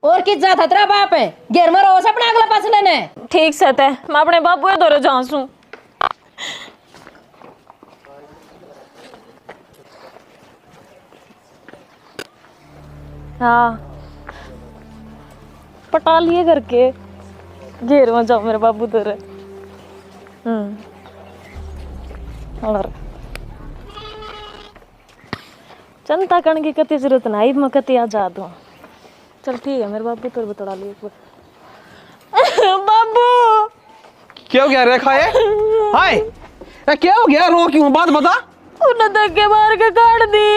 और किस जात हतरा बाप है घेर में रहो अपना अगला पास लेने। ठीक से ते मैं अपने बाबू ये दौरे जाऊं। हाँ पटा लिए करके घेर में जाओ मेरे बाबू दौरे। और चिंता करने की कति जरूरत नहीं, मैं कति आजाद हूँ। चल ठीक है मेरे बाबू तो बता लिए बाबू क्या हो गया रेखा है? हाय क्या हो गया, रो क्यों, बात बता। उन्हें धक्के मार के काट दी।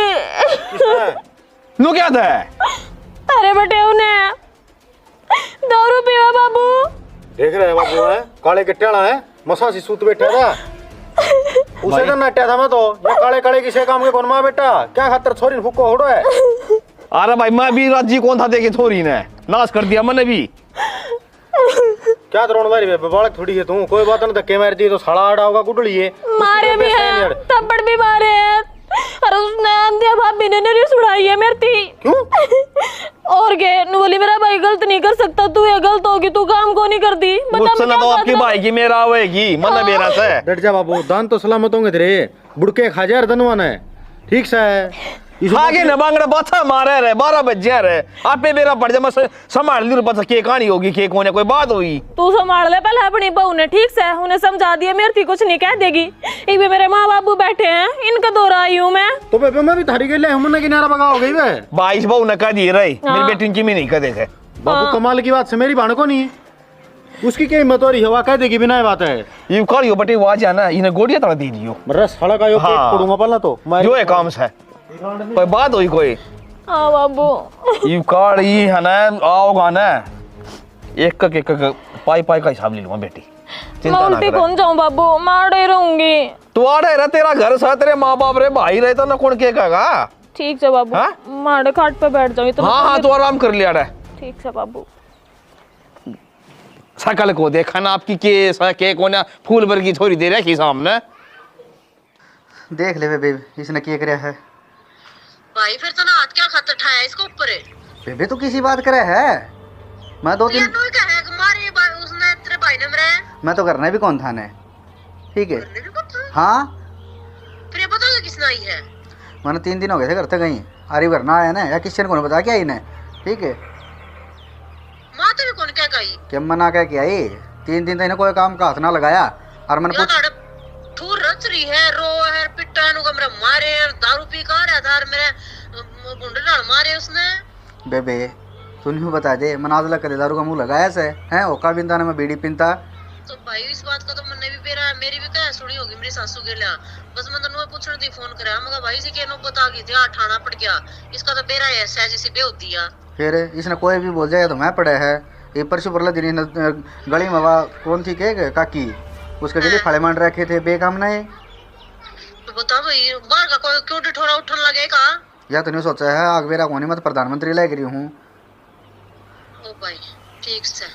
नो क्या था? अरे बेटे उन्हें दारू पीवा बाबू। देख रहे हैं बाबू है काले कट्टेला है मसा सी सूत बैठा था उसे तो नट्या था मैं तो ये काले काले किसे काम के कौन मां बेटा क्या खातर छोरी फुक्को होड़ो है। अरे भाई मैं भी राजी कौन था देखे थोड़ी ने नाश कर दिया मैंने भी। क्या द्रोण मारी बालक थोड़ी है तू कोई बात ना धक्के मार दी तो साला आड़ा होगा गुडली है मारे भी है थप्पड़ भी मारे हैं। अरे उसने अंधिया भाभी ने नरी सुनाई है मेरी थी। क्यों? और के बोली मेरा भाई गलत नहीं कर सकता, तू ये गलत होगी, तू काम को नहीं करती। मुझसे ना तो आपकी भाई की मेरा होएगी मन मेरा से। डट जा बाबू दान तो सलामत होंगे तेरे बुड़के खा जा धनवान है ठीक से आगे न बांगड़ा बाथा मारे रहे 12 बजे रहे आपे मेरा पड़ जा मैं संभाल लूं पता के कहानी होगी के कोने कोई बात हुई। तू संभाल ले पहले अपनी बहू ने ठीक से उन्हें समझा दिया मेरे थी कुछ नहीं कह देगी। एक भी मेरे माँ बाबू बैठे हैं इनका दौरा आई हूँ मैं तो बेबे मैं भी थारी के लिए हमने किनारा बगा हो गई वे 22 बहू ने कह दिए रही मेरी बेटी की भी नहीं कह देखे। बाबू कमाल की बात से मेरी भाण को नहीं उसकी क्या हिम्मत हो रही है कह देगी बिना बात है ये करियो बटे वो जाना इन्हें गोड़िया तो दे दियो रस हड़ा का यो पेट पड़ूंगा पहला तो जो है काम से कोई बात हुई कोई। हाँ बाबू ये कार्ड ये है ना आओगा ना एक पाई पाई का हिसाब ले लूंगा बेटी मैं उल्टी कौन जाऊं बाबू मैं आड़े रहूंगी। तू आड़े रह तेरा घर सा तेरे माँ बाप रे भाई रहे तो ना कौन के कहेगा। ठीक है बाबू माड़े खाट पे बैठ जाऊँ तो हाँ हाँ तू आराम कर लिया ठीक है बाबू। सकल को देखा ना आपकी के कोना फूल भर की थोड़ी देर है सामने देख ले बेबे इसने क्या कराया है भाई फिर तो ना हाथ क्या खातर ठाया इसको ऊपर है बेबे तो किसी बात करे है मैं दो तीन तो क्या है मारे भाई उसने तेरे भाई ने मरे मैं तो करना भी कौन था ने ठीक है करने भी कौन था हाँ फिर ये बताओ किसने आई है मैंने 3 दिन हो गए थे घर तक कहीं आरी भरना आया ना या किसी ने बता के आई ने ठीक है माँ तो भी कौन क्या कही क्या मना कह के आई 3 दिन तक कोई काम का हाथ ना लगाया और मैंने पूछ थूर रच रही है रो है पिट्टा नु कमरे मारे दारू पी का रहा था मेरे गुंडे डाल मारे उसने बेबे तू नहीं बता दे मनाजला कर दारू का मुंह लगाया से हैं ओका बिंदा ने मैं बीड़ी पिनता तो भाई इस बात का तो मैंने भी पेरा मेरी भी कह सुनी होगी मेरी सासू के लिए बस मैं तन्नू पूछने दी फोन करा मगर भाई जी के नो बता गई थी ठाना पड़ गया इसका तो बेरा ऐसा है जैसे बेहोती है फिर इसने कोई भी बोल जाए तो मैं पड़े है ये परसों परला दिन गली में कौन थी के काकी उसके गली फड़े मार रखे थे बेकाम नहीं तो बता भाई बाहर का कोई क्यों ठोरा उठन लगेगा या तो नहीं सोचा है आग बेरा कोनी मत प्रधानमंत्री लग रही हूँ ओ भाई ठीक से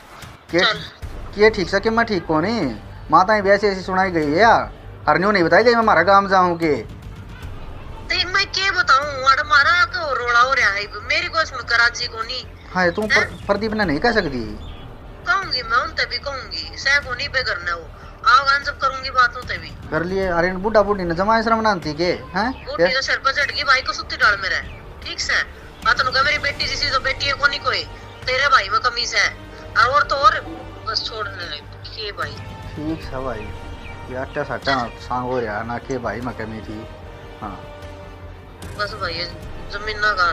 ये ठीक से कि मैं ठीक को नहीं माता वैसे ऐसी सुनाई गई है यार हरन्यू नहीं बताई गई मैं हमारा गाँव जाऊँ के तो मैं क्या बताऊँ मारा को रोड़ा हो रहा है मेरी कोई सुन कराची को नहीं हाँ तुम प्रदीप ने नहीं कह सकती कहूंगी मैं उन तभी कहूंगी सह को नहीं पे करना वो आओ जब करूंगी बात होते भी कर लिए अरे बुढ़ा बुढ़ी ने जमा श्रम नानती के हैं बूढ़ी तो सिर पर चढ़ गई भाई को सुत्ती डाल मेरे ठीक से बात नु मेरी बेटी जैसी तो बेटी है को नहीं कोई तेरे भाई में कमी से और तो और बस छोड़ने के भाई ठीक है भाई ये अट्टा सट्टा सांग हो रहा ना के भाई में कमी थी हाँ बस भाई जमीन ना का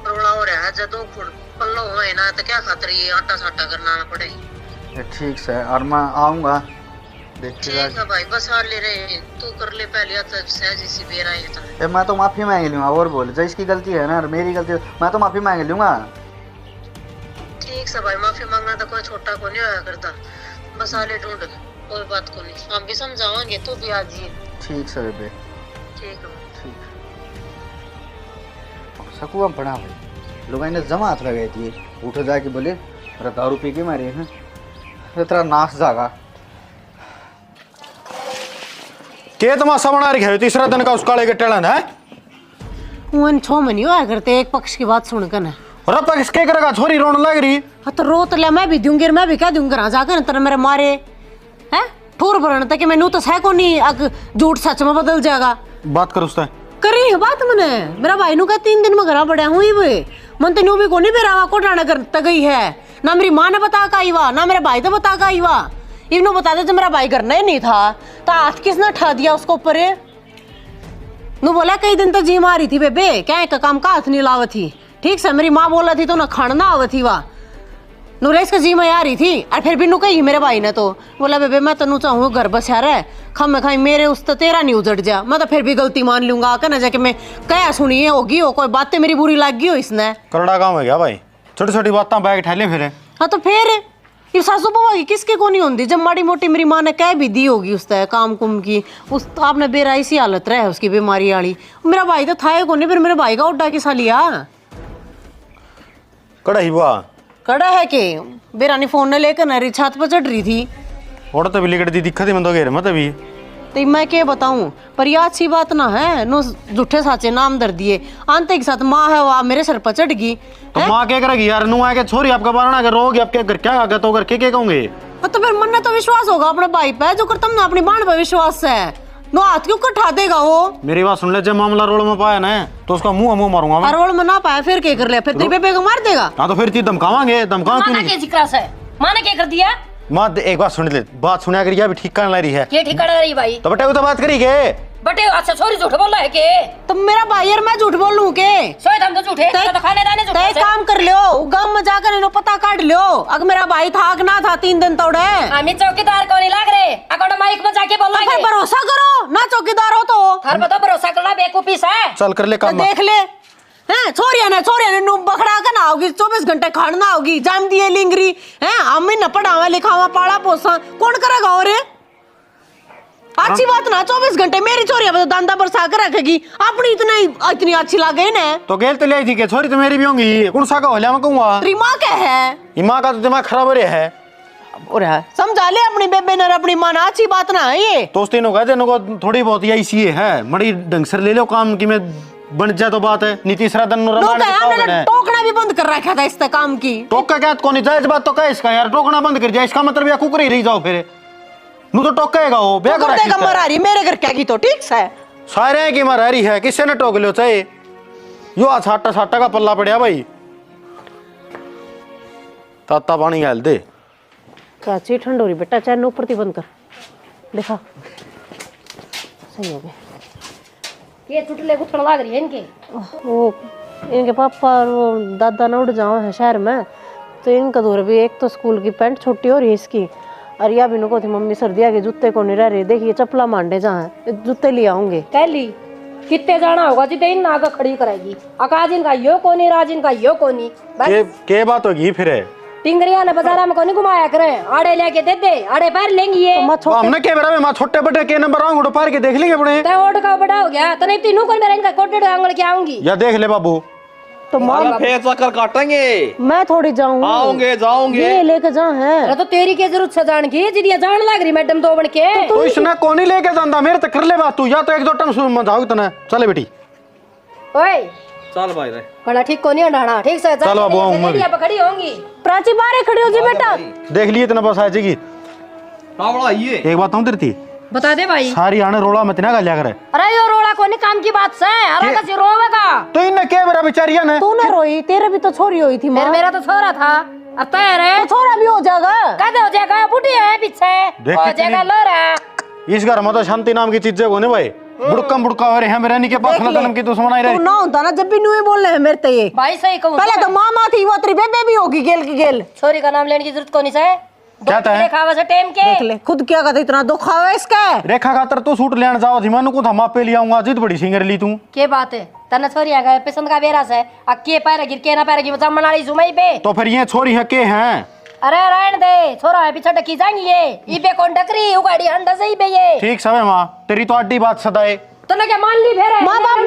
रोड़ा हो रहा है जब खुद पल्लो होए ना तो क्या खातिर ये आटा साटा करना पड़ेगी ठीक है और मैं आऊँगा ठीक है भाई बस हार ले रहे तू कर ले पहले तो सहज इसी बेरा है तो मैं तो माफी मांग लूंगा और बोल जो इसकी गलती है ना मेरी गलती मैं तो माफी मांग लूंगा। ठीक है भाई माफी मांगना तो कोई छोटा को नहीं होया करता बस आले ढूंढ कोई बात को नहीं हम भी समझावांगे तू भी आ जी ठीक है बेबे ठीक है ठीक सकुआ पड़ा भाई लोग इन्हें जमा हाथ लगाई थी उठ जाके बोले मेरा दारू पी के मारे हैं तेरा नाश जागा के तमाशा बना रही है तीसरा दिन का उस काले के टेलन है उन 6 महीने हुआ करते एक पक्ष की बात सुनकर ना और अब तक इसके करेगा छोरी रोने लग रही। हाँ तो रो तो ले, मैं भी दूंगी, मैं भी क्या दूंगी घर जाकर तेरे मेरे मारे हैं ठोर भरने तक मैं नू तो सह को नहीं अग झूठ सच में बदल जाएगा। बात कर उससे करी है बात मैंने, मेरा भाई नु का 3 दिन में घर बढ़िया हुई वे मन तेनू भी को नहीं बेरावा कोटाना करता गई है ना, मेरी माँ ने बता का आईवा ना मेरे भाई तो बता का आईवा। इवनो बता दे जब मेरा भाई करना ही नहीं था तो हाथ किसने ठा दिया उसको ऊपर। नू बोला कई दिन तो जी मारी थी बेबे, क्या एक काम का हाथ नहीं लावत थी, ठीक से मेरी माँ बोला थी तो ना खाना ना आवत थी वाह नूरेश का जी में आ रही थी। और फिर भी नू कही मेरे भाई ने तो बोला बेबे मैं तनु चाहूँ घर बस यार है खम खाई मेरे उस तो तेरा नहीं उजड़ जा, मैं तो फिर भी गलती मान लूंगा आकर ना जाके मैं क्या सुनी है होगी हो कोई बातें मेरी बुरी लग गई हो इसने। करड़ा काम है क्या भाई, छोटी छोटी बातें बैग ठहले फिर। हाँ तो फिर ये सासू बवा की किसके को नहीं होती, जब माड़ी मोटी मेरी माँ ने कह भी दी होगी उस काम कुम की उस तो आपने बेराई सी हालत रहे उसकी बीमारी वाली। मेरा भाई तो था को नहीं, फिर मेरे भाई का उड्डा किसा लिया कड़ा ही बुआ कड़ा है कि बेरानी फोन ने लेकर ना छत पर चढ़ रही थी और तो भी लिकट दी दिक्कत ही मन तो घेर मत अभी। तो मैं क्या बताऊं, पर यह अच्छी बात ना है नो झूठे साचे नाम दर दिए अंत के साथ माँ है वह मेरे सर पर चढ़ गई। तो माँ क्या करेगी यार, नू आके छोरी आपका बारना अगर रोगी आपके घर क्या आगे तो करके क्या कहूंगे। तो फिर मन ने तो विश्वास होगा अपने भाई पे जो कर तुम ना अपनी बाण पे विश्वास है नो हाथ क्यों कठा देगा वो। मेरी बात सुन ले, जब मामला रोड में पाया ना तो उसका मुंह मारूंगा मैं। रोड में ना पाया फिर क्या कर ले, फिर तेरे बेबे को मार देगा। हाँ तो फिर ती धमकावांगे, धमकाओ क्यों नहीं। माँ ने क्या कर दिया? माँ एक बात सुन ले, बात सुना कर भी ठीक करने ला रही है। ये ठीक कर रही भाई तो बेटा वो तो बात करी के बटे अच्छा सॉरी झूठ बोल रहा है के तो मेरा भाई यार मैं झूठ बोल लूं के सोए हम तो झूठे तो खाने दाने झूठे तय काम कर लियो गांव में जाकर इनो पता काट लियो अगर मेरा भाई था कि ना था 3 दिन तोड़े हम चौकीदार को नहीं लाग रहे अकाउंट माइक में जाके बोल फिर भरोसा करो ना चौकीदार हो तो हर बता भरोसा करना बेवकूफी है। चल कर ले काम देख ले हैं छोरिया ने नु बखड़ा का ना होगी 24 घंटे खाना होगी जाम दिए लिंगरी हैं हम न पढ़ावा लिखावा पाड़ा पोसा कौन करेगा और अच्छी बात ना 24 घंटे मेरी छोरिया तो दांदा बरसा कर रखेगी अपनी इतनी अच्छी लागे ना तो गेल तो ले थी के छोरी तो मेरी भी होंगी कौन सा का होलिया मैं कहूंगा तेरी माँ क्या है माँ का तो दिमाग खराब हो रहा है और समझा ले अपनी बेबे ने अपनी माँ ना अच्छी बात ना है ये तो तीनों कहते को थोड़ी बहुत यही सी है मड़ी ढंग से ले लो काम की मैं बन जाए तो बात है नीति श्रादन टोकना भी बंद कर रखा था इस काम की टोका क्या कौन जायज बात तो क्या इसका यार टोकना बंद कर जाए इसका मतलब या कुकर ही रही जाओ फिर नू तो टोकेगा वो बे कर देगा मरारी मेरे घर क्या की तो ठीक है सारे हैं कि मरारी है किससे ने टोक लो चाहे यो छाटा छाटा का पल्ला पड़िया भाई ताता पानी गाल दे क्या चीज ठंड हो रही बेटा चाहे ऊपर थी बंद कर देखा सही हो गया ये चुटले गुथड़ लाग रही है इनके वो इनके पापा और वो दादा ना उड़ जाओ है शहर में तो इनका दूर भी एक तो स्कूल की पैंट छोटी हो रही है इसकी और या भी नको थी मम्मी सर्दिया के जूते को नहीं रह रहे देखिए चपला मांडे जहाँ जूते ले आऊंगे कह ली कितने जाना होगा जितने इन नागा खड़ी कराएगी अकाज इनका यो कोनी राज इनका यो कोनी के बात होगी फिर टिंगरिया ने बाजारा में कोनी घुमाया करे आड़े लेके दे दे आड़े पैर लेंगी ये तो हमने के बराबर मां छोटे बड़े के नंबर आऊंगा पार के देख लेंगे अपने ते ओड का बड़ा हो गया तो नहीं तीनों को मेरा इनका कोटेड आंगल के आऊंगी या देख ले बाबू तो मां फेर चक्कर काटेंगे मैं थोड़ी जाऊंगी आओगे जाओगे ये लेके जा है तो तेरी के जरूरत से जान की जिदिया जान लग रही मैडम दो बन के तो इसने कौन लेके जांदा मेरे तक कर ले बात तू या तो एक दो टन सुन मत आओ इतना चले बेटी ओए चल भाई रे बड़ा ठीक को नहीं अंडाना ठीक से चल बाबू आऊं मैं यहाँ पे खड़ी होंगी प्राची बाहर खड़ी हो जी बेटा देख लिए इतना बस आ जाएगी हां बड़ा ये एक बात हम तेरी बता दे भाई सारी आने रोड़ा मत ना गलिया करे अरे यो रोड़ा कोनी काम की बात से अरे का रोवेगा तो इनने के बरा बेचारिया ने तू ना रोई तेरे भी तो छोरी हुई थी मां मेरा तो छोरा था अब तो है छोरा भी हो जाएगा कद हो जाएगा बूढ़ी है पीछे हो जाएगा लोरा इस घर में तो शांति नाम की चीजें को नहीं भाई बुड़का हो रहे हैं मेरे नहीं के पास खानदान की दुश्मन आई रही तू ना होता ना जब भी न्यू बोल रहे हैं मेरे ते ये भाई सही कहूं पहले तो मामा थी वो तेरी बेबे भी होगी गेल की गेल छोरी का नाम लेने की जरूरत कोनी से क्या था खावा से टेम के देख ले खुद क्या कहता इतना दुख आवे इसका रेखा खातर तू सूट लेने जाओ थी मानू को था मापे ले आऊंगा जिद बड़ी सिंगर ली तू के बात है तने छोरी आ गए पसंद का बेरा से अक्के पैर गिर के ना पैर की जमन वाली जुमई पे तो फिर ये छोरी है के हैं अरे रहन दे छोरा है पीछे डकी जाएंगी ये इबे कौन डकरी उगाड़ी हंडा से इबे ये ठीक समय मां तेरी तो अड्डी बात सदाए तने क्या मान ली फेरे मां बाप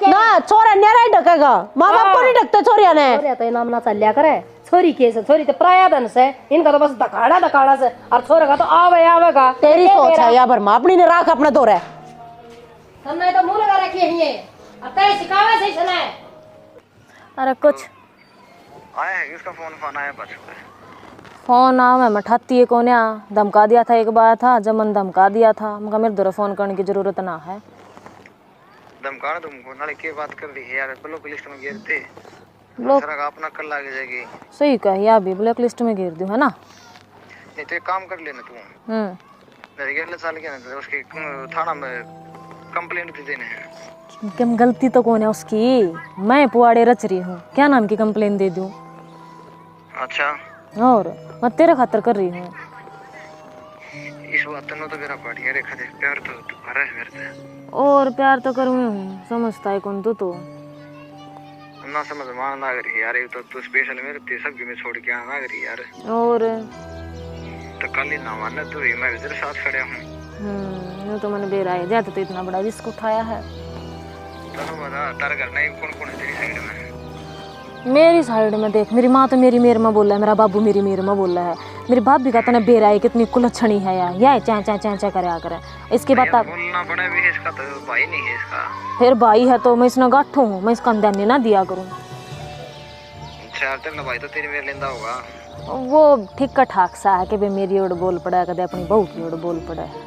ना छोरा न्यारा ही ढकेगा मां बाप को नहीं ढकते छोरिया ने छोरिया तो नाम ना चलिया करे छोरी के से छोरी तो प्रायाधन से इनका तो बस दखाड़ा से और छोरा का तो आवेगा तेरी सोच है या भर मां अपनी ने राख अपना दौर है तन्ने तो मुंह लगा रखी है ये अब तय सिखावे से इसने अरे कुछ आया है उसका फोन आया बस फोन आ मैं ठाती है कौन धमका दिया था एक बार था जब मन धमका दिया था मगर मेरे दोरा फोन करने की जरूरत ना है। धमकाना तुमको नाले के बात कर रही है यार ब्लॉक लिस्ट में गिरते ब्लॉक सारा का अपना कल आगे जाएगी। सही कही अभी ब्लैक लिस्ट में गिर दूं है ना। नहीं तो एक काम कर लेना तू मेरे अगले साल के ना उसके थाना में कंप्लेंट दे देने हैं। कम गलती तो कौन है उसकी मैं पुआड़े रच रही हूँ क्या नाम की कंप्लेन दे दूं। अच्छा और मैं तेरे खातर कर रही हूँ। इस बात ने तो मेरा बढ़िया रेखा देख प्यार तो तुम्हारा है मेरे से और प्यार तो करूँ हूँ समझता है कौन तू तो ना समझ मान ना करी यार एक तो तू स्पेशल मेरे ते सब में छोड़ के आना करी यार और तो कल ही ना मानना तू ही मैं इधर साथ खड़े हूँ। यूँ तो मैंने बेरा है जाते तो इतना बड़ा रिस्क उठाया है। चलो बता तारा घर नहीं कौन कौन है तेरी साइड में। मेरी साइड में देख मेरी माँ तो मेरी मेर में बोल रहा है मेरा बाबू मेरी मेर में बोल रहा है मेरी भाभी का तना बेरा है कितनी कुलच्छनी है यार यह चा चा चा चा करे आकर इसके बाद बोलना पड़ा भी है इसका तो भाई नहीं है इसका फिर भाई है तो मैं इसने गाठू हूँ मैं इसका अंदर ना दिया करूँ। चार तेरा भाई तो तेरी मेरे लेंदा होगा वो ठीक का ठाक सा है कि भाई मेरी ओर बोल पड़ा है कदे अपनी बहू की ओर बोल पड़ा है।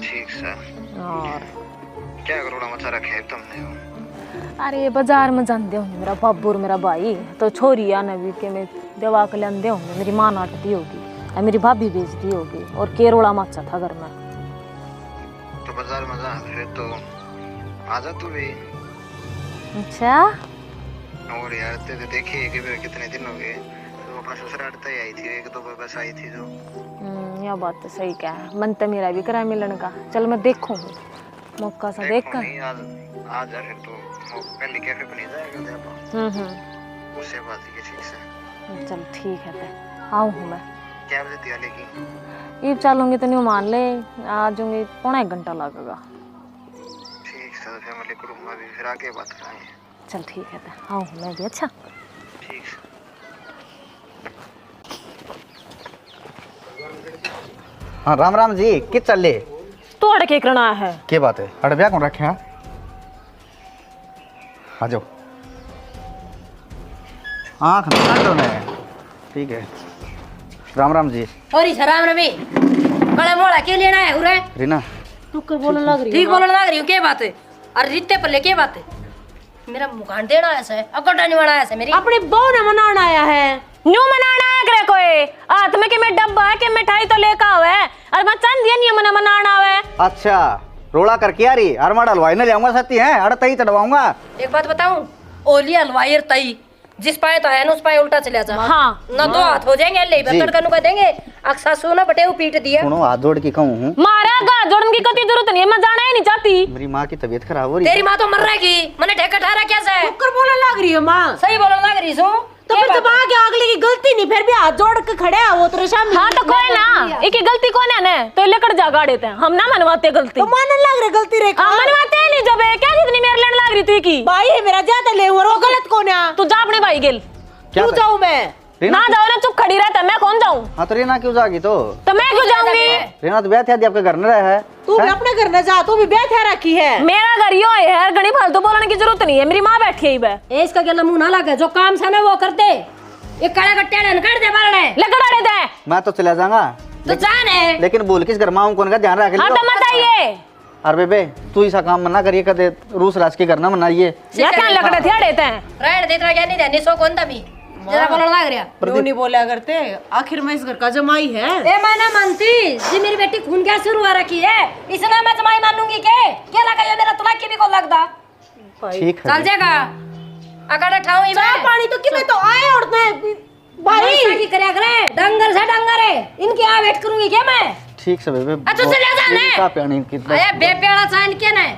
ठीक सर और क्या करोड़ा मचा रखे है तुमने। अरे बाजार में जानते होंगे मेरा बाबू और मेरा भाई तो छोरी आ नवी के मैं दवा के लेंदे होंगे मेरी माँ नाटती होगी और मेरी भाभी बेचती होगी और केरोड़ा माचा था घर में। तो बाजार में जा फिर तो आजा तू भी। अच्छा और यार तेरे देखिए कि फिर कितने दिन हो गए तो अपना ससुराल तय आई थी एक दो बार बस आई थी जो। यह बात तो सही क्या है मन तो मेरा भी करा मिलन का चल मैं देखूँ मौका सा देख कर आज फिर तो पहले कैफे बनी जाएगा उससे बात है ठीक से। चल ठीक है फिर आऊँ हूँ मैं क्या बजे तैयार लेगी ये चलूँगी तो नहीं मान ले आ जाऊँगी 1.5 घंटा लगेगा। ठीक सर फैमिली को रूम में भी फिर आके बात कराएंगे। चल ठीक है फिर आऊँ हूँ मैं भी। अच्छा ठीक सर। हाँ राम राम जी कित चल ले तो अड़के करना है के बात है अड़बिया कौन रखे हैं आ जाओ आँख ना ठीक है राम राम जी और राम रवि कड़े मोड़ा के लेना है उरे रीना तू कर बोलने लग रही ठीक बोलने लग रही हूँ क्या बात है अरे रित्ते पल्ले क्या बात है मेरा मुखान देना ऐसा है अकड़ा नहीं बना ऐसा मेरी अपनी बहू ने मनाना आया है न्यू मनाना आया करे कोई तुम्हें कि मैं डब्बा के मिठाई तो लेकर आवे और मैं चंद दिया नहीं मना मनाना आवे। अच्छा रोड़ा करके आ रही अरमा डलवाई न जाऊंगा सती है अड़ तई चढ़वाऊंगा। एक बात बताऊं ओली हलवाई तई जिस पाए तो है ना उस पाए उल्टा चले जा। हाँ ना दो हाथ हो जाएंगे ले बतड़ कनु का देंगे अक्सा सोना बटे वो पीट दिया सुनो हाथ जोड़ के कहूँ हूँ मारा गा जोड़न की कती जरूरत नहीं है मैं जाना ही नहीं चाहती। मेरी माँ की तबीयत खराब हो रही तेरी माँ तो मर रहेगी मैंने ठेका ठहरा कैसा है कर बोलने लग रही है माँ सही बोलने लग रही सो तो फिर जब आगे अगले की गलती नहीं फिर भी हाथ जोड़ के खड़े है वो तो शाम हाँ तो कोई ना एक ही गलती कौन है ना तो लेकर जा गाड़े थे हम ना मनवाते गलती तो मानने लग रही गलती रे हम मनवाते नहीं जब क्या जितनी मेरे लड़ लग रही थी की भाई है मेरा ज्यादा ले और वो गलत कौन है तू जा अपने भाई गिल क्यों जाऊं मैं ना जाओ ना चुप खड़ी रहता मैं कौन जाऊं। हाँ तो रीना क्यों जाएगी तो मैं क्यों जाऊंगी रीना तो ब्याह थी आपके घर में रहा है तू भी अपने घर न जा तू भी ब्याह थे रखी है मेरा घर यो है घड़ी फालतू बोलने की जरूरत नहीं है मेरी माँ बैठी है इसका गला मुंह ना लगे जो काम से ना वो करते ये काले कट्टे ने कर दे बारणे लकड़ा दे मैं तो चला जाऊंगा तो जाने लेकिन बोल किस घर माँ कौन का ध्यान रख हाँ तो मत आइए अरे बेबे तू ऐसा काम मना करिए कदे रूस राज के करना मनाइए या क्या लकड़े थे देते हैं रहने देता क्या नहीं देने सो कौन भी जरा बोलने लग रहा क्यों नहीं बोला करते आखिर में इस घर का जमाई है ए मैं ना मानती जी मेरी बेटी खून क्या शुरू हो रखी है इसलिए मैं जमाई मानूंगी के क्या लगा ये मेरा तलाक की भी को लगता ठीक है चल जाएगा अगर ठाऊ ही चाय पानी तो कि मैं तो आए उड़ते भाई की करया करे डंगर से डंगर है इनकी आ वेट करूंगी क्या मैं ठीक से बेबे अच्छा चले जाने का प्यानी कितना आया बेपेड़ा चांद के ना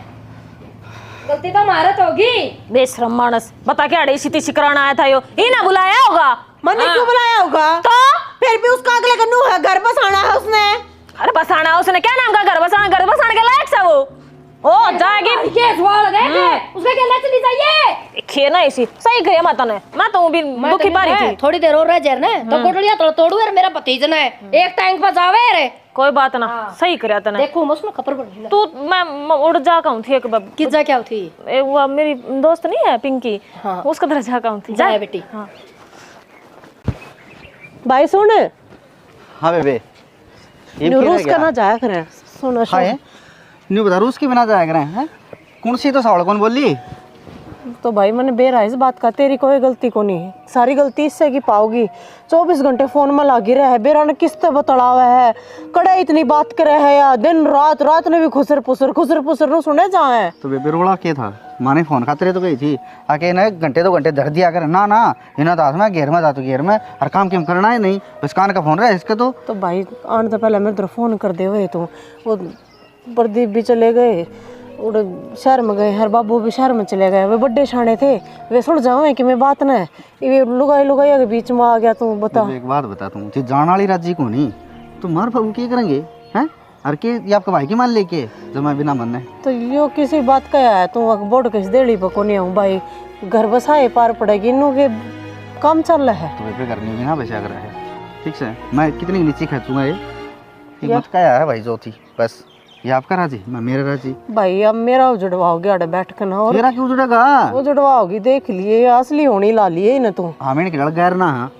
गलती तो मारत होगी बेशरम मानस बता के अड़े सीती शिकराना आया था यो ही ना बुलाया होगा मैंने क्यों बुलाया होगा तो फिर भी उसका अगले का नू है घर बसाना है उसने घर बसाना उसने क्या नाम का घर बसाने के लायक सा वो ओ जाएगी के सवाल गए थे उसके क्या ले चली जाइए खे ना ऐसी सही कहे माता ने, मैं तो भी दुखी पारी थी। थोड़ी देर और रह जाए ना तो कोटलिया तो तोड़ू यार, मेरा भतीजा है एक टैंक पर जावे रे। कोई बात ना, सही करया तने। देखो मैं उसमें खबर पड़ी तू मैं उड़ जा कहूं थी एक बार। किस जा क्या थी? वो मेरी दोस्त नहीं है पिंकी, हाँ। उसका तरह जा कहूं थी। जा बेटी। हाँ भाई सुन, हाँ बेबे रूस का ना जाया करे। सुनो हाँ न्यू बता, रूस के बिना जाया करें हैं? कौन सी तो सावड़ कौन बोली? तो भाई मैंने बेरा इस बात का, तेरी कोई गलती को नहीं, सारी गलती इससे की पाओगी। 24 घंटे फोन में लागी रहे, बेरा ने किस्ते बतलावा है, कड़े इतनी बात करे है या दिन रात, रात ने भी खुसर पुसर नु सुने जाए। तो बेबे रोड़ा के था, माने फोन खाते तो गई थी आके ना घंटे 2 घंटे धर दिया कर ना ना इन्हें दास में घेर में जातो घेर में और काम क्यों करना है नहीं, बस कान का फोन रहा है इसके। तो भाई आने तो पहले मेरे तरफ फोन कर दे हुए, तो वो प्रदीप भी चले गए और शहर में गए, हर बाबू भी शहर में चले गए, वे बड़े शाने थे, वे सुन जाओ कि मैं बात ना ये लुगाई लुगाई के बीच में आ गया। तू बता एक बात बता, तू जान वाली राजी को नहीं तो मार बाबू क्या करेंगे हैं? और के ये आपका भाई की मान लेके जमा बिना मन है तो यो किसी बात का है, तू बोर्ड किस देड़ी पर को नहीं हूँ भाई, घर बसाए पार पड़ेगी, इनू के काम चल रहा है। तो वे करनी भी ना बचा कर है, ठीक से मैं कितनी नीचे खींचूंगा ये मत क्या है भाई जो थी, बस ये आपका राजी मैं मेरा राजी। भाई अब मेरा उजड़वाओगे आड़े बैठ कर ना, और मेरा क्यों उजड़ेगा? उजड़वाओगी देख लिए, असली होनी ला लिए ना तू। हाँ मैंने किड़ा गैर ना। हाँ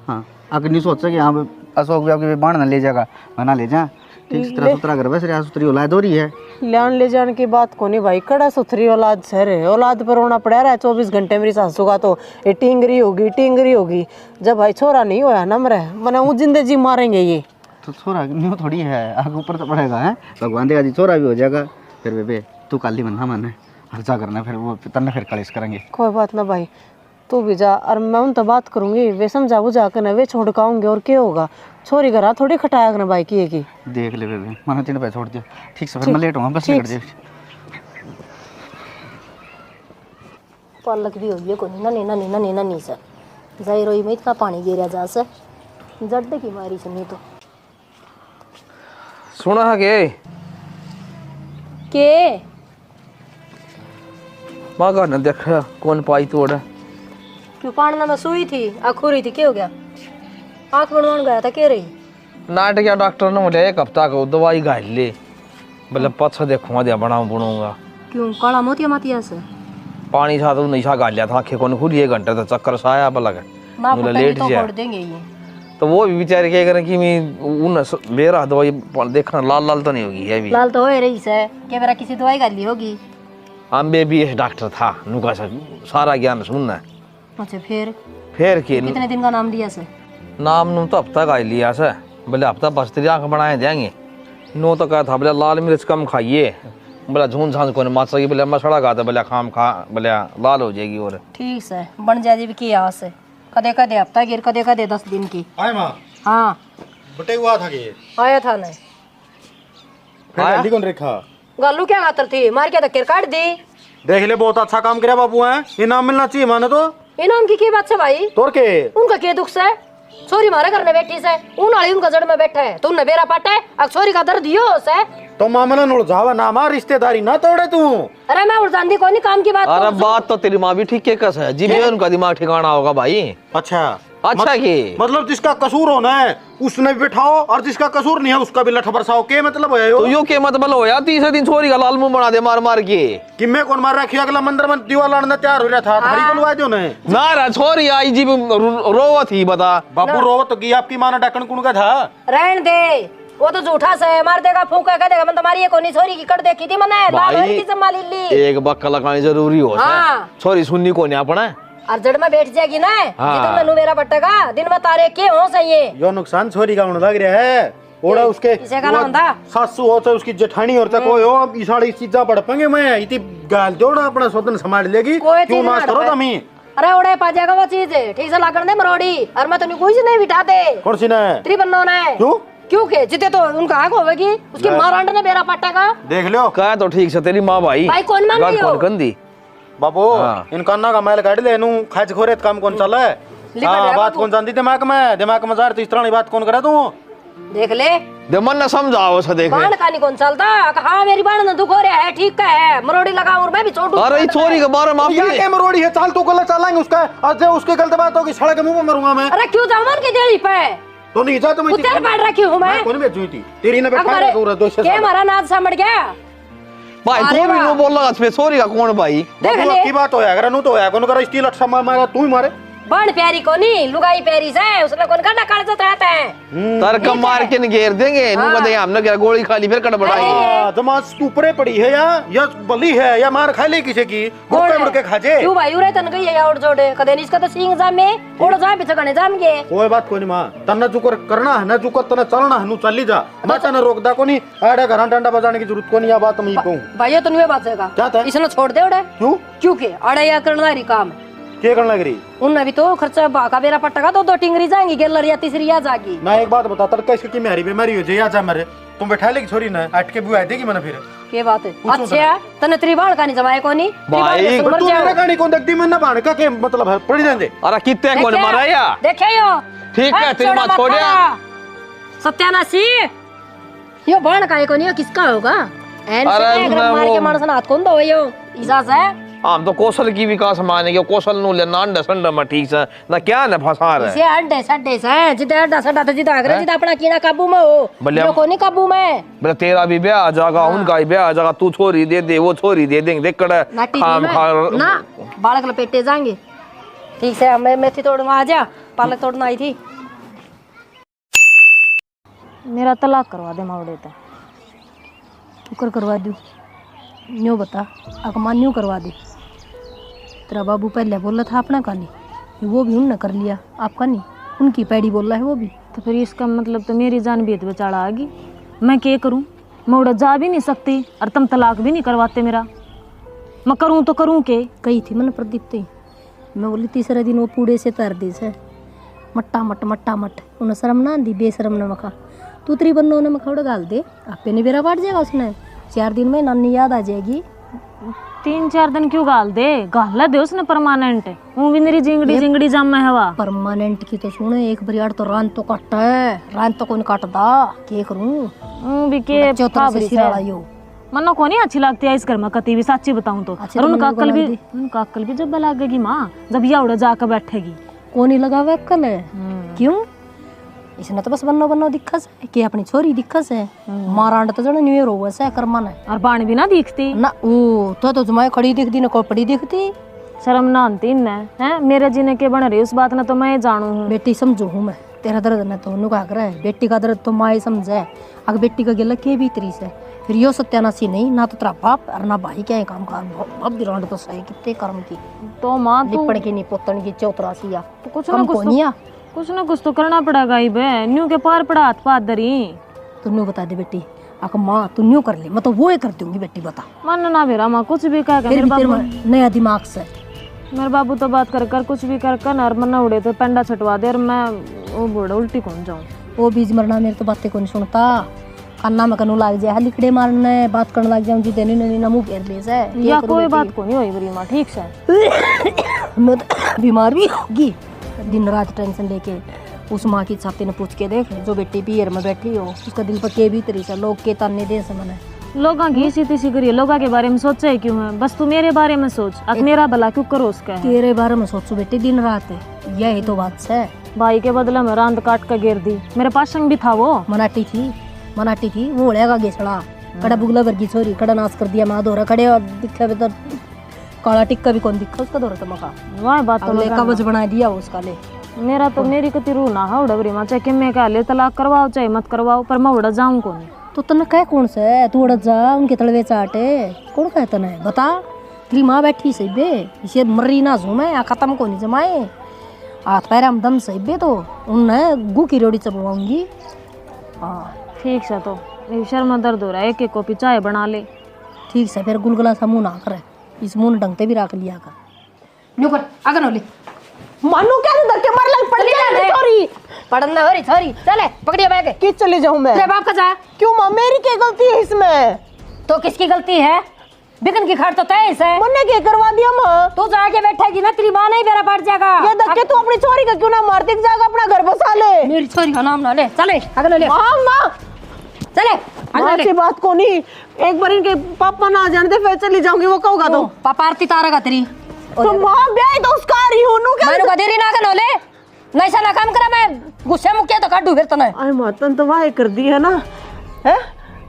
हाँ अगर नहीं सोचा कि हाँ अशोक भी आपके बाण ना ले जाएगा, मैं ना ले जा, ठीक से तरह सुतरा कर, बस रिया सुतरी औलाद हो रही है। लान ले जाने की बात को नहीं भाई, कड़ा सुथरी औलाद सर है, औलाद पर रोना पड़ा रहा है 24 घंटे। मेरी सासू का तो ये टिंगरी होगी। जब भाई छोरा नहीं होया ना मरे मना वो जिंदगी मारेंगे ये। तो छोरा न्यू थोड़ी है, आगे ऊपर तो पड़ेगा है, भगवान देगा जी छोरा भी हो जाएगा। फिर बेबे तू काली बनना मन है हर्जा करना, फिर वो तन्ने फिर कलेश करेंगे। कोई बात ना भाई, तू भी जा और मैं उन तो बात करूंगी, वे समझा बुझा कर ना वे छोड़ काऊंगे और क्या होगा। छोरी घरा थोड़ी खटाया करना भाई की देख ले बेबे, मैंने तीन पैसे छोड़ दिया, ठीक से फिर मैं लेट होऊंगा, बस लेट दे। पालक भी हो गई कोनी ना नी से जाई रोई में इतना पानी गिरा जा से जड्डे की मारी से नहीं तो सुना है के मागा न देखा कौन पाई तोड़। क्यों पानी में सोई थी, आँख हो रही थी, क्या हो गया? आँख बनवाने गया था क्या रही? नाटक या डॉक्टर ने बोले 1 हफ्ता को दवाई घाल ले, बोले पछा देखूंगा दे बनाऊंगा। क्यों काला मोतिया मातिया से पानी सा तो नशा गाल लिया था, आंखें कौन खुली 1 घंटे तो चक्कर सा आया लगा ना लेट तो गया। फोड़ देंगे ये। तो वो भी बेचारे क्या करें कि मैं उन मेरा दवाई देखना लाल तो नहीं होगी है भी लाल तो हो रही है क्या, मेरा किसी दवाई गाली होगी। अम्बे भी इस डॉक्टर था नुका सारा ज्ञान सुनना। अच्छा फिर के कितने दिन का नाम लिया से? नाम नू तो हफ्ता का लिया से, बोले हफ्ता बस्तरी आँख बनाए देंगे। नो तो कहा था बोले लाल मिर्च कम खाइए, बोला झून झांझ को माचा की, बोले मसड़ा खाता, बोले खाम खा, बोले लाल हो जाएगी। और ठीक है बन जाए की आस है, कदे कदे हफ्ता गिर कदे कदे 10 दिन की। आए माँ हाँ बटे हुआ था कि आया था ना, फिर जल्दी कौन रेखा गालू क्या खातर थी, मार के धक्के काट दी। देख ले बहुत अच्छा काम किया बाबू है, इनाम मिलना चाहिए माने तो। इनाम की बात से भाई, तोर के उनका क्या दुख से? छोरी मारे घर में बैठी से, उन वाली उनका जड़ में बैठा है, तुमने बेरा पाटा है, अब छोरी का दर्द दियो से। तो मामला नुड़ जावा ना मार, रिश्तेदारी ना तोड़े तू। अरे मैं उड़ांदी कोई नहीं, काम की बात। अरे बात तो तेरी माँ भी ठीक है कस है जी, भी उनका दिमाग ठिकाना होगा भाई। अच्छा की मतलब जिसका कसूर होना है उसने भी बिठाओ और जिसका कसूर नहीं है उसका भी लठ बरसाओ, के मतलब है यो? तो यो के मतलब होया 30 दिन छोरी का लाल मुंह बना दे मार मार के। कि मैं कौन मार रखी, अगला मंदिर में दीवार लड़ना तैयार हो रहा था, हरी को लुआ दो ने ना रा छोरी आई जी रोवा थी बता। बाबू रोवत तो की आपकी मां ने ढक्कन कुण का था। रहन दे, वो तो झूठा से मार देगा, फूंका कह देगा, मन तुम्हारी ये कोनी छोरी की कट देखी थी मैंने, लाल होरी की जमा ली। एक बक्का लगानी जरूरी हो हाँ। छोरी सुननी को नहीं अपना और जड़ में बैठ जाएगी ना, हाँ। जितना मेरा बट्टेगा दिन में तारे के हो सही है। यो नुकसान छोरी का होने लग रहा है, ओड़ा उसके किसे का नाम था? सासू हो चाहे उसकी जेठानी और कोई हो, ई सारी चीजा पड़ पाएंगे। मैं इतनी गाल जोड़ा अपना स्वतंत्र संभाल लेगी, क्यों नाश करो तुम ही। अरे उड़े पा जाएगा वो चीज, ठीक से लागण दे मरोड़ी, और मैं तो कुछ नहीं बिठा दे। कौन सी ने त्री बनना है क्यों? क्योंकि जिते तो उनका हक होगी, उसकी मारांड ने बेरा पट्टेगा। देख लो कहा तो ठीक से तेरी माँ भाई कौन मान रही हो? कौन कंदी बाबू इन कान्ना का मैल काट ले, नु खाच खोरे काम कौन चला है। हां बात कौन जानती दिमाग में जा रही, इस तरह बात कौन करा तू? देख ले दे मन न समझाओ से देखे बाण का नहीं कौन चलता। हाँ मेरी बाण न दुख हो रहा है, ठीक है, मरोड़ी लगा और मैं भी छोड़ू। अरे ये छोरी के बारे में आप यहाँ के मरोड़ी है, चाल तू गलत चलाएंगे उसका, और जो उसकी गलत बात होगी सड़क के मुंह में मरूंगा मैं। अरे क्यों जाऊं मन की देरी पे, तो नहीं जा तुम उतर बैठ रखी हूँ मैं। कौन भेजू थी तेरी ना बैठा क्या हमारा नाद समझ गया भाई तू भी नो बोल लगा इसमें छोरी का कौन भाई देख ले की बात होया अगर नु तो होया कौन कर स्टील अच्छा मारा तू ही मारे बाण प्यारी कोनी लुगाई प्यारी से उसने कौन करना काल जाता है तर कम मार के घेर देंगे नु कहते हमने क्या गोली खा ली फिर कड़बड़ाई जमात तू ऊपरे पड़ी है या बली है या मार खा ली किसी की गुड़के मुड़के खाजे क्यों भाई उरे तन गई है और जोड़े कदे इसका तो सिंग जाम में उड़ जाए पीछे गने जाम के कोई बात कोनी मां तन्ना जुकर करना है ना जुकर तना चलना है नु चली जा मैं तने रोकदा कोनी आड़े घर डंडा बजाने की जरूरत कोनी। या बात मैं कहूं भाई तो नहीं बात है क्या था इसने छोड़ दे उड़े क्यों के आड़े या करना री काम क्या करना लग रही उनने भी तो खर्चा बाका बेरा पटका तो 2 टिंगरी जाएंगी गेलर या तीसरी आ जाएगी। मैं एक बात बता तड़का इसकी मेरी बीमारी हो जाए या जा मरे तुम बैठा लेगी छोरी ना अट के बुआ देगी मैंने फिर के बात है अच्छा तने तेरी बाण का नहीं जमाए कोनी भाई तू मेरा कहानी कौन देखती मैं ना बाण का के मतलब है पड़ी जाने अरे कितने कौन मारा या देखे यो ठीक है तेरी बात छोड़िया सत्यानाशी यो बाण का कोनी किसका होगा अरे मार के मानस हाथ कौन दो यो इजाज है हम तो कौशल की विकास माने के कौशल नु ले नांड संड में ठीक से ना क्या न फंसा रहे इसे अड्डे सड्डे से जिदा अड्डा सड्डा तो जिदा अगर जिदा अपना कीड़ा काबू में हो यो कोनी काबू में बोले तेरा भी ब्याह आ जाएगा उनका भी ब्याह आ जाएगा तू छोरी दे दे वो छोरी दे देंगे देख कड़े खाम खा ना बालक लपेटे जाएंगे ठीक से मैं मेथी तोड़वा आ जा पालक तोड़ना आई थी मेरा तलाक करवा दे मावड़े तो कर करवा दूं न्यू बता अकमान न्यू करवा दे तेरा बाबू पहले बोला था अपना का नहीं वो भी उनने कर लिया आपका नहीं उनकी पैड़ी बोल रहा है वो भी तो फिर इसका मतलब तो मेरी जान भी बेचारा आ गई। मैं क्या करूं, मैं उड़ा जा भी नहीं सकती और तुम तलाक भी नहीं करवाते मेरा। मैं करूं तो करूं के कही थी मैंने प्रदीप थी मैं बोली तीसरे दिन वो पूड़े से तर दी से मट्टा मट उन्हें शर्म ना दी बेशरम न मखा तू तरी बनो ने मखा उड़ा गाल दे आपे ने बेरा बांट जाएगा उसने 4 दिन में नानी याद आ जाएगी 3-4 दिन क्यों गाल दे गाला दे उसने परमानेंट हूँ भी मेरी जिंगड़ी जाम में हवा परमानेंट की तो सुनो एक बरियाड़ तो रान तो काटा है रान तो कौन काटदा के करूं भी के चौथा सिरायो मनो को नहीं अच्छी लगती है इस घर में कती भी सच्ची बताऊं तो और उनका अक्ल भी जब लगेगी माँ जब या उड़ा जाकर बैठेगी कौन ही लगावे अक्ल है क्यों इसने तो बस बन्नो दिक्कत है कि अपनी छोरी दिक्कत है मारांड तो जने न्यू रोवा से करमन है और बाण भी ना दिखती ना ओ तो जमाए खड़ी दिखती ना कोपड़ी दिखती शर्म ना आती न है मेरे जीने के बन रही उस बात ना तो मैं जानू हूं बेटी समझू हूं मैं तेरा दर्द न तो नुका कर है बेटी का दर्द तो माए समझे अगर बेटी का गिला के भी तरी से फिर यो सत्यानाशी नहीं ना तो तेरा बाप और ना भाई क्या काम कर अब गिरांड तो सही कितने कर्म की तो मां लिपड़ की नहीं पोतन की चौतरासी तो कुछ ना कुछ तो करना पड़ेगा ही बे न्यू के पार पड़ा हाथ पात दरी तू बता दे बेटी आका माँ तू न्यू कर ले मैं तो वो ही कर दूंगी बेटी बता मन ना मेरा माँ कुछ भी कह मेरे बाबू नया दिमाग से मेरे बाबू तो बात कर कुछ भी कर कर और मन उड़े तो पेंडा छटवा दे और मैं वो बूढ़ा उल्टी कौन जाऊँ वो बीज मरना मेरे तो बातें कौन सुनता कान्ना में कनू लाग जाए लिखड़े मारने बात करने लग जाऊँ जी देने ना मुँह घेर ले से या कोई बात को नहीं हुई बरी माँ ठीक से मैं बीमार भी होगी दिन रात टेंशन लेके उस माँ की छाती ने पूछ के देख जो बेटी पीर में बैठी हो उसका दिल पर के भी तरी से लोग के ताने दे से मने लोगों की इसी तीसी करिए लोगों के बारे में सोचे क्यों है बस तू मेरे बारे में सोच अब मेरा भला क्यों करो उसका तेरे बारे में सोचो बेटी दिन रात यही तो बात है भाई के बदले में रांद काट कर गिर दी मेरे पास संग भी था वो मनाटी थी वो उड़ेगा गेसड़ा कड़ा बुगला वर्गी छोरी कड़ा नाश कर दिया माँ दोरा खड़े और दिखा भी तो काला टिक्का भी कौन दिखा उसका दोरा तमका वाह बात तो कवच बना दिया उसका ले मेरा तो मेरी कति रू ना है उड़बरी माँ चाहे मैं क्या ले तलाक करवाओ चाहे मत करवाओ पर मैं उड़ा जाऊँ कौन तो तने कह कौन से तू उड़ जा उनके तलवे चाटे कौन कह तने बता तेरी माँ बैठी सही बे इसे मर्री ना झूमे या खत्म को नहीं जमाए हाथ पैर हम दम सही बे तो उनने गू की रोटी चबवाऊंगी हाँ ठीक से तो शर्मा दर्द हो रहा है एक कॉपी चाय बना ले ठीक से फिर गुलगुला सा मुँह ना करे इस मुँह ढंगते भी रख लिया कर न्यू कर आगे नो ले मानू क्या धक्के मार लग पड़ गया सॉरी पढ़ना हो रही सॉरी चले पकड़िए बैग कि चली जाऊं मैं तेरे बाप का जा क्यों मां मेरी क्या गलती है इसमें तो किसकी गलती है बिकन की खाट तो तय है मैंने क्या करवा दिया मां तू जाके बैठेगी ना तेरी मां नहीं बेरा पड़ जाएगा ये धक्के तू अपनी छोरी का क्यों ना मारती जाएगा अपना घर बसा ले मेरी छोरी का नाम ना ले चले आगे ले मां मां चले माँ अच्छी बात को नहीं, एक बार इनके पापा ना आ जाने दे फिर चली जाऊंगी, वो कहोगा तो पापा आरती तारा का तेरी तो माँ ब्याह तो उसका आ रही हूँ नु क्या मैंने को देरी ना कर ले नहीं सा ना काम करा, मैं गुस्से मुक्के तो काटू फिर तने। अरे मातन तो वाह कर दी है ना, है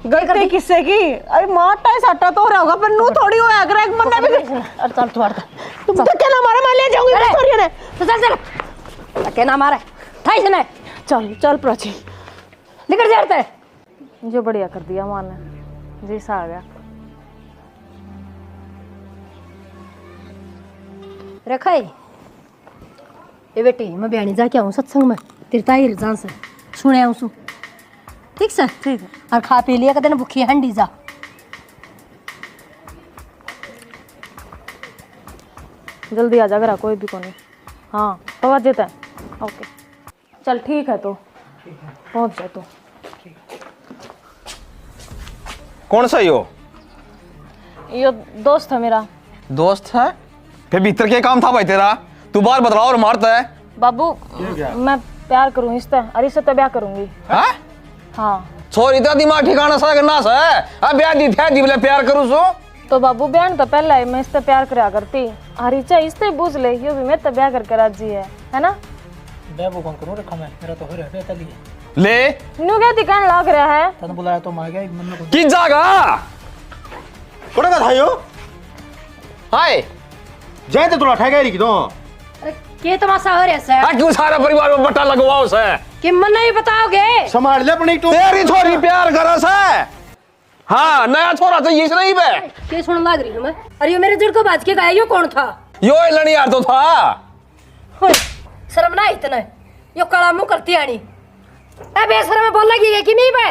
गलती किससे की? अरे माँ टाई साटा तो हो रहा होगा पर नू थोड़ी होया कर, एक मन्ना भी अरे चल तू हट, तुम तो क्या ना मारा, मैं ले जाऊंगी सॉरी ने। तो चल चल के ना मारे थाई से नहीं, चल चल प्राची निकल जाते। जो बढ़िया कर दिया माँ ने, जी सा आ गया। रखाई ये बेटी मैं बयानी जाके आऊँ सत्संग में, तेरी ताई जान से सुने आऊँ सु, ठीक से? ठीक है। और खा पी लिया कहते भूखी हंडी जा। जल्दी आ जा घर, कोई भी कोनी। हाँ तो आ जाता है। ओके चल ठीक है, तो पहुँच जा। तो कौन सा यो ये दोस्त है मेरा। दोस्त है? फिर भीतर के काम था भाई तेरा, तू बार बदलाव और मारता है। बाबू मैं प्यार करूँ इससे, अरे इससे तो ब्याह करूंगी। हाँ? हाँ छोरी तेरा दिमाग ठिकाना सा करना सा है। अब ब्याह दी थे बोले प्यार करूँ सो तो बाबू बयान तो पहला है, मैं इससे प्यार करा करती। हरीचा इससे बूझ ले, यो भी मैं तो ब्याह करके राजी है ना? बेबू कौन करूं रखा मैं, मेरा तो हो रहा है चलिए ले न्यू क्या दिखाने लग रहा है? तने बुलाया तो आ गया मन को की जागा कोड़ा का थायो हाय जय तो तोड़ा ठगा रही तो अरे के तमाशा हो रहा है? आ क्यों सारा परिवार में बट्टा लगवाओ से? कि मन नहीं बताओगे? संभाल ले अपनी टू। तेरी छोरी प्यार करा से। हाँ नया छोरा तो ये नहीं बे। के सुन लग रही हूँ मैं? अरे ये मेरे जड़ को बाज के गया, यो कौन था? यो लड़ियार तो था। होय, शर्म ना इतना, यो काला मुंह करती आनी। ए बेशरम में बोल लगी है कि नहीं बे?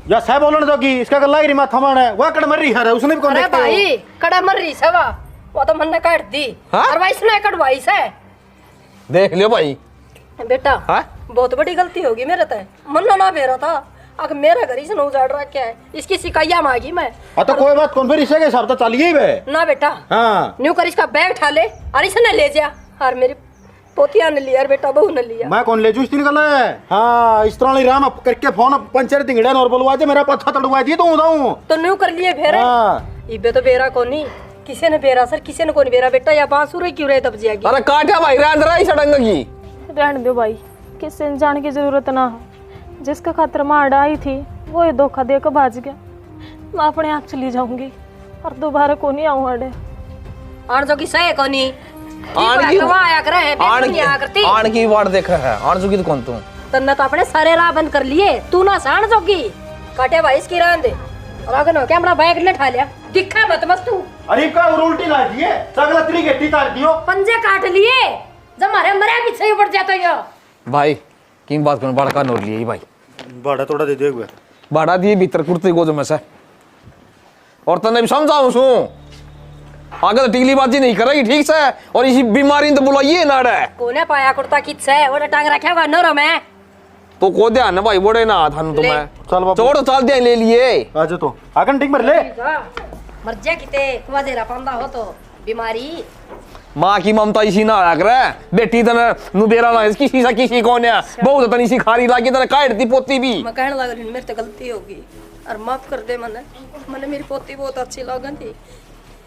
या सह बोलने दो कि इसका गल्ला गिरी माथा मार है, वह कड़ मर रही है, उसने भी कौन अरे देखते हो? भाई कड़ा मर रही सवा, वो तो मन ने काट दी। हाँ? और भाई इसने कटवाई से। देख लियो भाई। बेटा हाँ? बहुत बड़ी गलती होगी मेरे ते, मन ना बेरा था। अगर मेरा घर इसने उजाड़ रखा है, इसकी शिकायत मांगी मैं। तो कोई बात कौन, फिर इसे के हिसाब तो चलिए ही बे। ना बेटा हाँ न्यू कर इसका बैग उठा ले और इसने ले जा। और मेरी पोतिया ने लिया और बेटा बहू ने लिया। मैं कौन ले जू इस दिन गला है। हाँ इस तरह राम करके फोन पंचर तिंगड़े और बोलवा दे, मेरा पत्थर तड़वा दिए तो हूँ तो न्यू कर लिए फेर। हाँ इबे तो बेरा कोनी, किसी ने बेरा सर, किसी ने कोनी बेरा। बेटा या बांसुरी क्यों रहे तब जाएगी? अरे काटा भाई रंदरा ही सड़ंग की। रहने दो भाई, किसी ने जाने की जरूरत ना हो। जिसका खातर मार आई थी वो ये धोखा देकर भाज गया। मैं अपने आप चली जाऊंगी और दोबारा को नहीं आऊँ अड़े। आन जो की सहे कोनी आन की आया करे है, बेटा नहीं आया करती। आन की वाट देख रहा है, आन जो की तो कौन तू? तन्ने तो अपने सारे राह बंद कर लिए, तू ना साण जोगी। काटे भाई इसकी रान दे और अगर नो क्या अपना बैग ले ठा लिया, दिखा मत मत तू। अरे का उल्टी ला दिए, सगला त्री गेटी तार दियो। पंजे काट लिए जब मारे मरे पीछे ही पड़ जाता यो। भाई किन बात कौन बड़ा का नोट लिए भाई? बड़ा थोड़ा दे दे बाड़ा दिए भीतर कुर्ते गोज में से। और तने भी समझाऊं सू आगे तो टीली बाजी नहीं करेगी ठीक से, और इसी बीमारी तो बुलाइए ना रे। कोने पाया कुर्ता किच है वो टांग रखा होगा नरो में तो को ध्यान है भाई बोड़े ना थानू तो मैं चल बाबू छोड़ चल दे ले लिए आज तो आगन ठीक मर ले। मर जा किते कुवाजेरा पंदा हो तो बीमारी। माँ की ममता इसी ना आया करे। बेटी तने नुबेरा ना इसकी शीशा किसी कौन है बहुत तनी सी खारी लागी तने काटती पोती भी। मैं कहने लगा मेरे तो गलती होगी और माफ कर दे। मने मेरी पोती बहुत अच्छी लगन थी,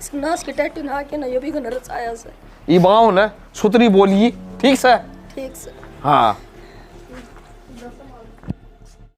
इस नाश की टैटू ना के ना ये भी गन रचाया से। ई बाव ने सुतरी बोली ठीक से। ठीक से हाँ